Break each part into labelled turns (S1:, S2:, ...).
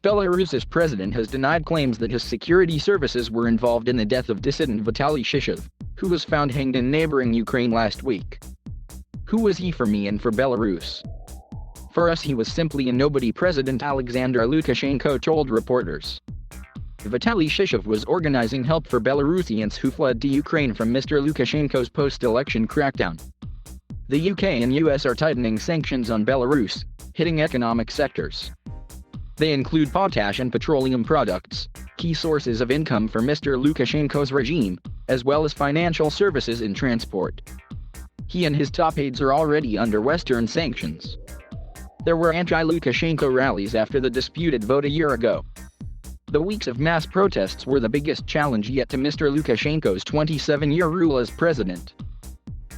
S1: Belarus's president has denied claims that his security services were involved in the death of dissident Vitaly Shishov, who was found hanged in neighboring Ukraine last week. Who was he for me and for Belarus? For us he was simply a nobody, President Alexander Lukashenko told reporters. Vitaly Shishov was organizing help for Belarusians who fled to Ukraine from Mr Lukashenko's post-election crackdown. The UK and US are tightening sanctions on Belarus, hitting economic sectors. They include potash and petroleum products, key sources of income for Mr Lukashenko's regime, as well as financial services and transport. He and his top aides are already under Western sanctions. There were anti-Lukashenko rallies after the disputed vote a year ago. The weeks of mass protests were the biggest challenge yet to Mr Lukashenko's 27-year rule as president.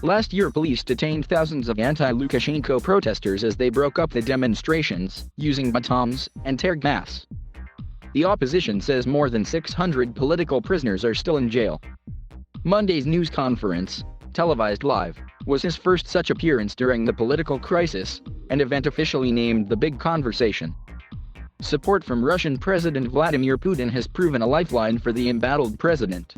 S1: Last year police detained thousands of anti-Lukashenko protesters as they broke up the demonstrations, using batons and tear gas. The opposition says more than 600 political prisoners are still in jail. Monday's news conference, televised live, was his first such appearance during the political crisis, an event officially named The Big Conversation. Support from Russian President Vladimir Putin has proven a lifeline for the embattled president.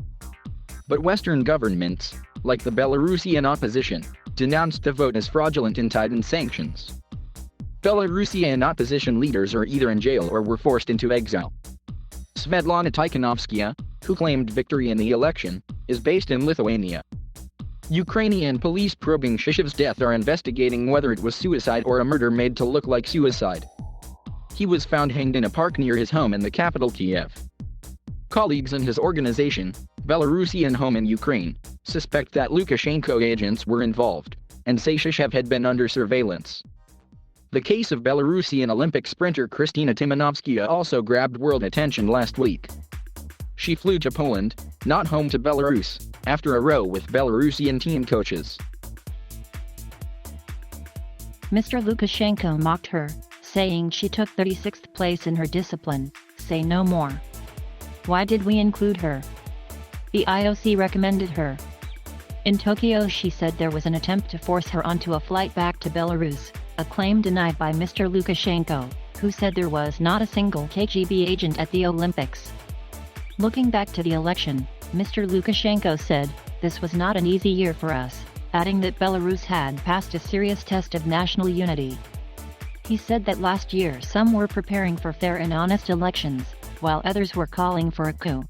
S1: But Western governments, like the Belarusian opposition, denounced the vote as fraudulent and tightened sanctions. Belarusian opposition leaders are either in jail or were forced into exile. Svetlana Tikhanovskaya, who claimed victory in the election, is based in Lithuania. Ukrainian police probing Shishov's death are investigating whether it was suicide or a murder made to look like suicide. He was found hanged in a park near his home in the capital Kiev. Colleagues in his organization, Belarusian Home in Ukraine, suspect that Lukashenko agents were involved, and say Shishov had been under surveillance. The case of Belarusian Olympic sprinter Kristina Timanovskaya also grabbed world attention last week. She flew to Poland, not home to Belarus, after a row with Belarusian team coaches.
S2: Mr Lukashenko mocked her, saying she took 36th place in her discipline. Say no more. Why did we include her? The IOC recommended her. In Tokyo she said there was an attempt to force her onto a flight back to Belarus, a claim denied by Mr Lukashenko, who said there was not a single KGB agent at the Olympics. Looking back to the election, Mr Lukashenko said, "This was not an easy year for us," adding that Belarus had passed a serious test of national unity. He said that last year some were preparing for fair and honest elections, while others were calling for a coup.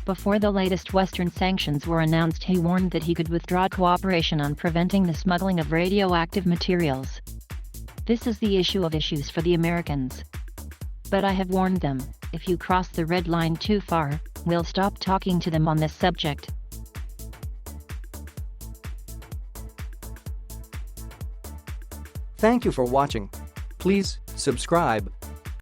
S2: Before the latest Western sanctions were announced, he warned that he could withdraw cooperation on preventing the smuggling of radioactive materials. "This is the issue of issues for the Americans. But I have warned them, if you cross the red line too far, we'll stop talking to them on this subject."
S3: Thank you for watching. Please subscribe.